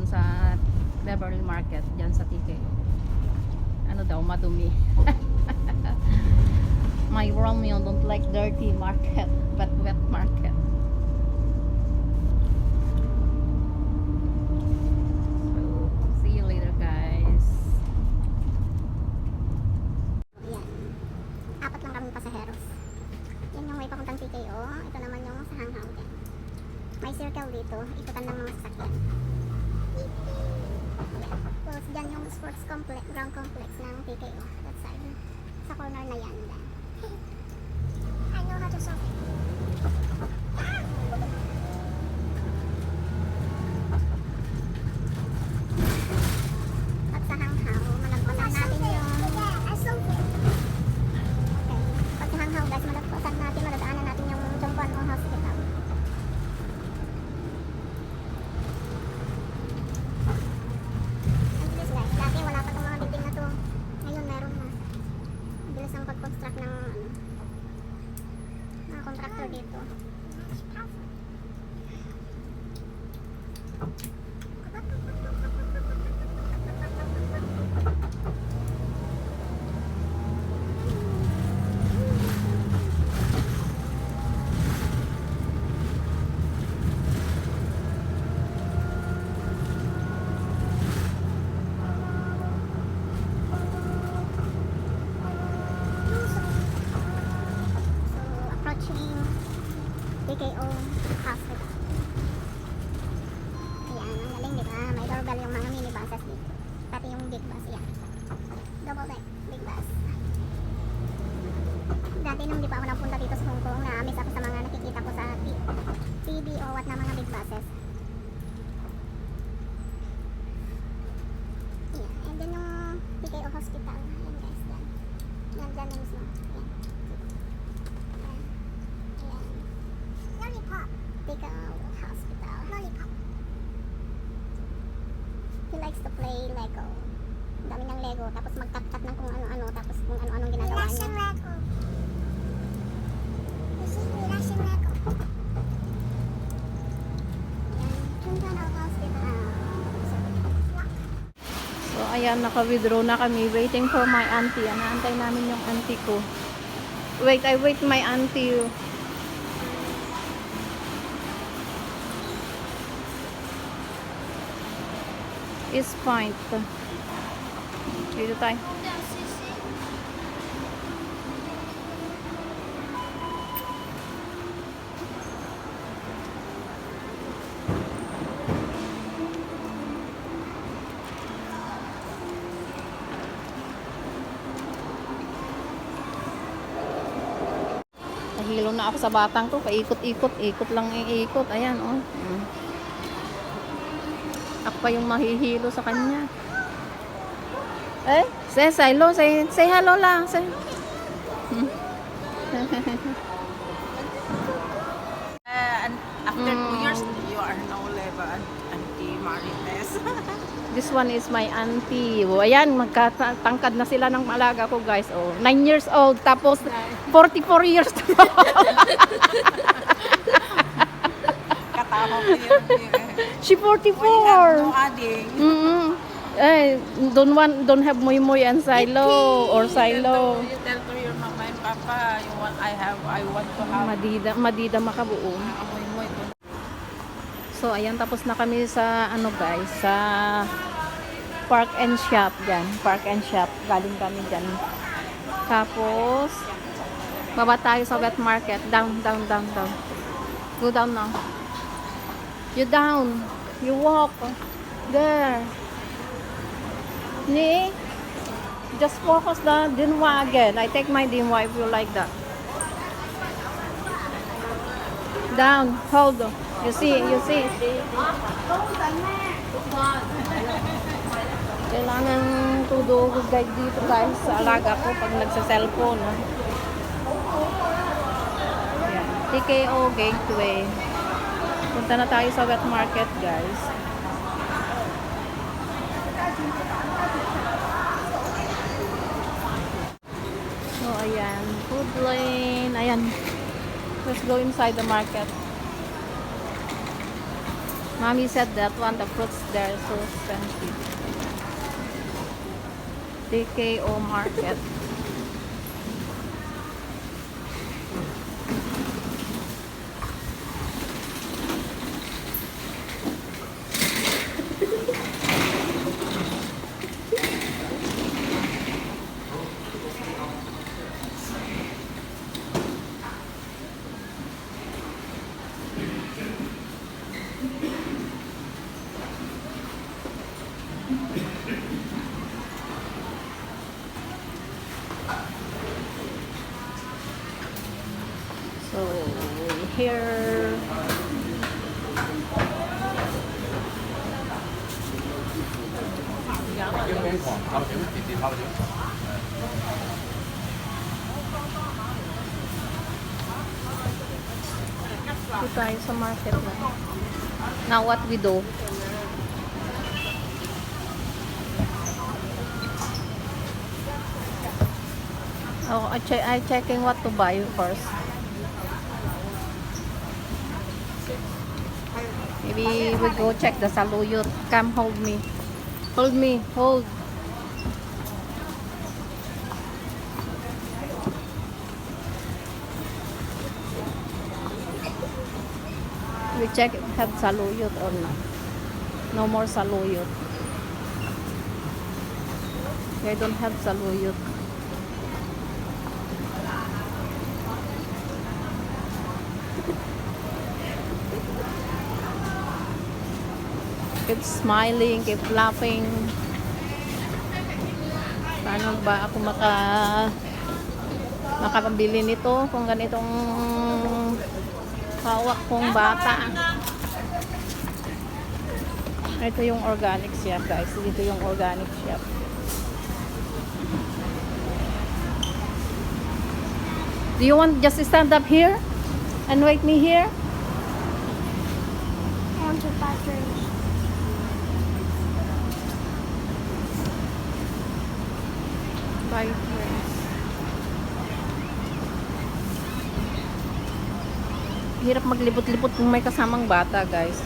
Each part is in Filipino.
doon sa Beverly Market, dyan sa TKO. Ano daw, madumi. My Romeo don't like dirty market, but wet market. So, see you later guys. Yan. Apat lang kami pasaheros. Yan yung may papuntang TKO. Ito naman yung sa hanghaw din. May circle dito. Ikutan lang mga sasakyan. Tapos dyan yung sports complex, ground complex ng TKO. That side. Sa corner na yan. I know how to solve it. At sa hanghaw, malagpasan natin yung... Okay. Pag sa hanghaw guys, malagpasan natin, madadaanan natin yung Chongguan o hospital. Ang bilis guys, dati wala pa itong mga building na to. Ngayon meron na. Ang bilis ang pag-construct ng mga contractor dito. Approaching TKO Hospital. Ayan, ang galing diba? May doorbell yung mga minibuses dito. Pati yung big bus, yan. Double deck, big bus. Dati nung di pa ako napunta dito sa Hong Kong, na-miss ako sa mga nakikita ko sa TV o what na mga big buses. Ayan, and then yung TKO Hospital. Ayan guys, yan. Yan, dyan yung mismo. Ayan. Lollipop. TKO Hospital. Lollipop. He likes to play Lego. Ang dami ng Lego. Tapos magkat-kat ng kung ano-ano. Tapos kung ano-anong ginagawa niya. Lego. Russian Lego. Yan. Chongguan Hospital. So ayan, naka-withdraw na kami. Waiting for my auntie. Anaantay namin yung auntie ko. Wait, I wait my auntie. East Point. Dito tayo. Nahilo na ako sa batang to. Paikot-ikot. Ikot lang iikot. Ayan, oh. Ako pa yung mahihilo sa kanya. Eh? Say hello. Say hello lang. Say. After 2 years, you are now level Auntie Marites. This one is my auntie. Oh, ayan, magkatangkad na sila ng malaga ko, guys. Oh, 9 years old. Tapos, 44 years old. Katama ko yun. She 44. No adding. Eh, don't have muy and silo or silo. You tell to your mama and papa, you want I want to have. Madida makabuo. Amoy-moy ko. So, ayan, tapos na kami sa, ano guys, sa Park and Shop dyan. Park and Shop. Galing kami dyan. Tapos, baba tayo sa wet market. Down. Go down now. You down. You walk. There. Nee. Just focus the Dinhwa again. I take my Dinhwa if you like that. Down. Hold. You see. Kailangan todo guide dito guys sa alaga ko pag nagsa-cellphone. Ayan. TKO Gateway. Punta na tayo sa wet market guys. So ayan, food lane. Ayan. Let's go inside the market. Mommy said that one, the fruits there are so expensive. TKO Market. So here, dito tayo sa market na. Now what we do? Oh, I checking what to buy first. Maybe we go check the saluyot. Come hold me. Hold me. Hold. We check if have saluyot or not. No more saluyot. They don't have saluyot. Keep smiling, keep laughing. Paano ba ako makapabili nito kung ganitong hawak kong bata? Ito yung organic shop, guys. Dito yung organic shop. Do you want just stand up here and wait me here? I want to battery. Buy drinks. Hirap maglibot-libot kung may kasamang bata, guys.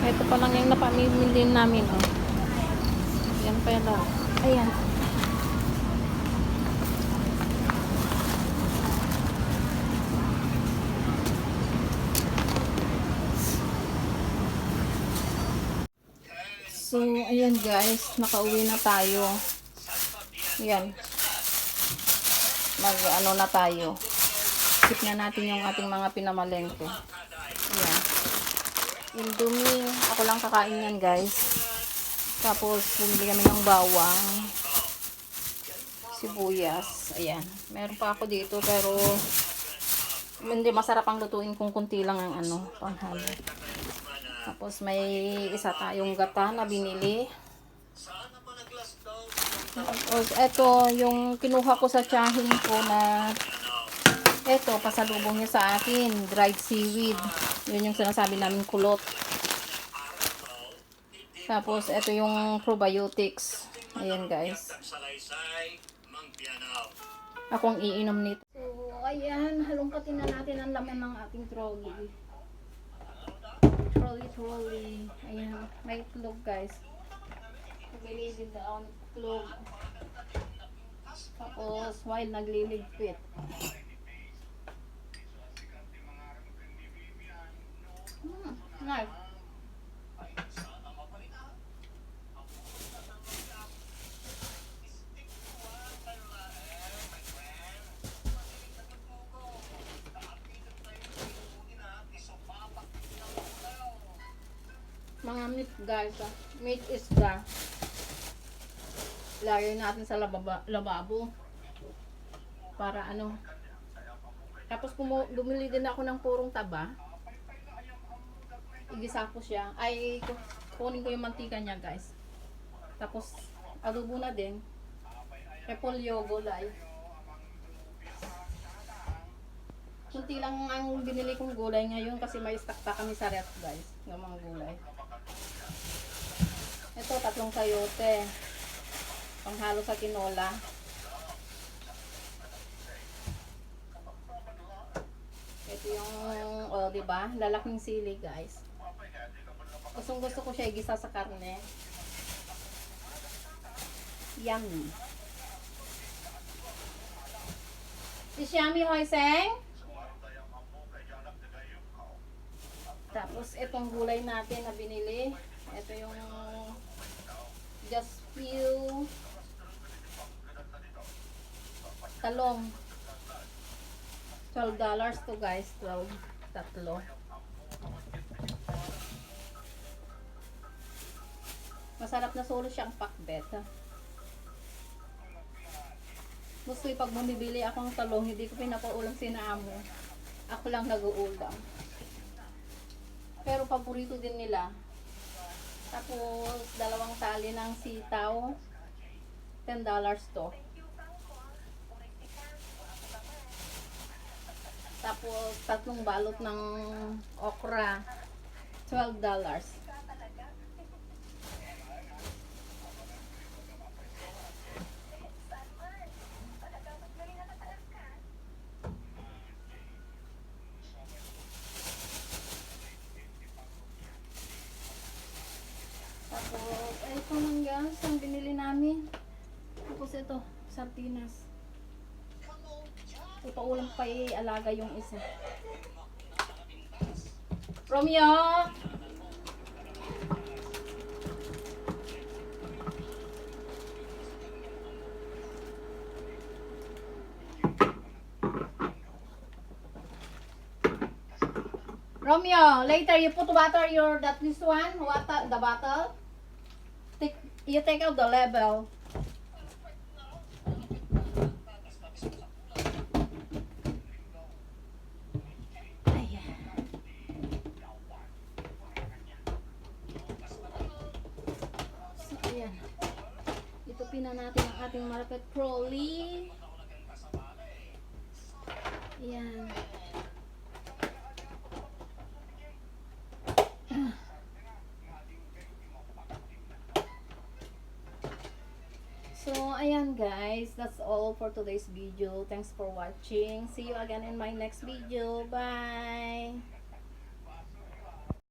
Ito pa lang yung napamimili namin, oh. Yan pala. Ayan. So, ayan guys. Nakauwi na tayo. Ayan. Ano na tayo. Skip na natin yung ating mga pinamalengke. Ayan. Indomie. Ako lang kakain yan, guys. Tapos, bumili kami ng bawang. Sibuyas. Ayan. Meron pa ako dito, pero hindi masarap ang lutuin kung kunti lang ang panghalo. Tapos, may isa tayong gata na binili. Tapos, eto, yung kinuha ko sa tiyahin ko na eto, pasalubong niya sa akin. Dried seaweed. Yun yung sinasabi namin kulot. Tapos, ito yung probiotics. Ayan, guys. Akong iinom nito. So, ayan. Halongkatin na natin ang laman ng ating trolley. Trolley. Ayan. May itlog, guys. Naglilid down itlog. Tapos, while nagliligpit. Nice. Mga meat, guys. Meat is the lagay natin sa lababo para tapos bumili din ako ng purong taba. Igisa ko siya. Ay, kunin ko yung mantika niya, guys. Tapos, adobo na din. Repolyo, gulay. Kunti lang ang binili kong gulay ngayon kasi may stock pa kami sa ref guys, ng mga gulay. Ito, 3 sayote. Panghalo sa tinola. Ito yung, oh, diba? Lalaking sili guys. Gustong gusto ko siya igisa sa karne. Yummy. Is yummy, Hoiseng? Tapos, itong gulay natin na binili. Ito yung just few talong. $12 to guys. 12. Tatlo. Masarap na solo siyang pakbet. Mostly pag bumibili akong talong, hindi ko pinapaulam sina amo. Ako lang nag-uulam. Pero paborito din nila. Tapos, 2 tali ng sitaw. $10 to. Tapos, 3 balot ng okra. $12. Tapos, ay ito lang guys, ang binili namin. Tapos ito, sardinas. Ipaulam pa alaga yung isa. Romeo! Romeo, later you put water this one, water, the bottle. You take out the label. Ayan. So, ayan. Itupin na natin ang ating market trolley. Ayan. So, ayan guys, that's all for today's video. Thanks for watching. See you again in my next video. Bye!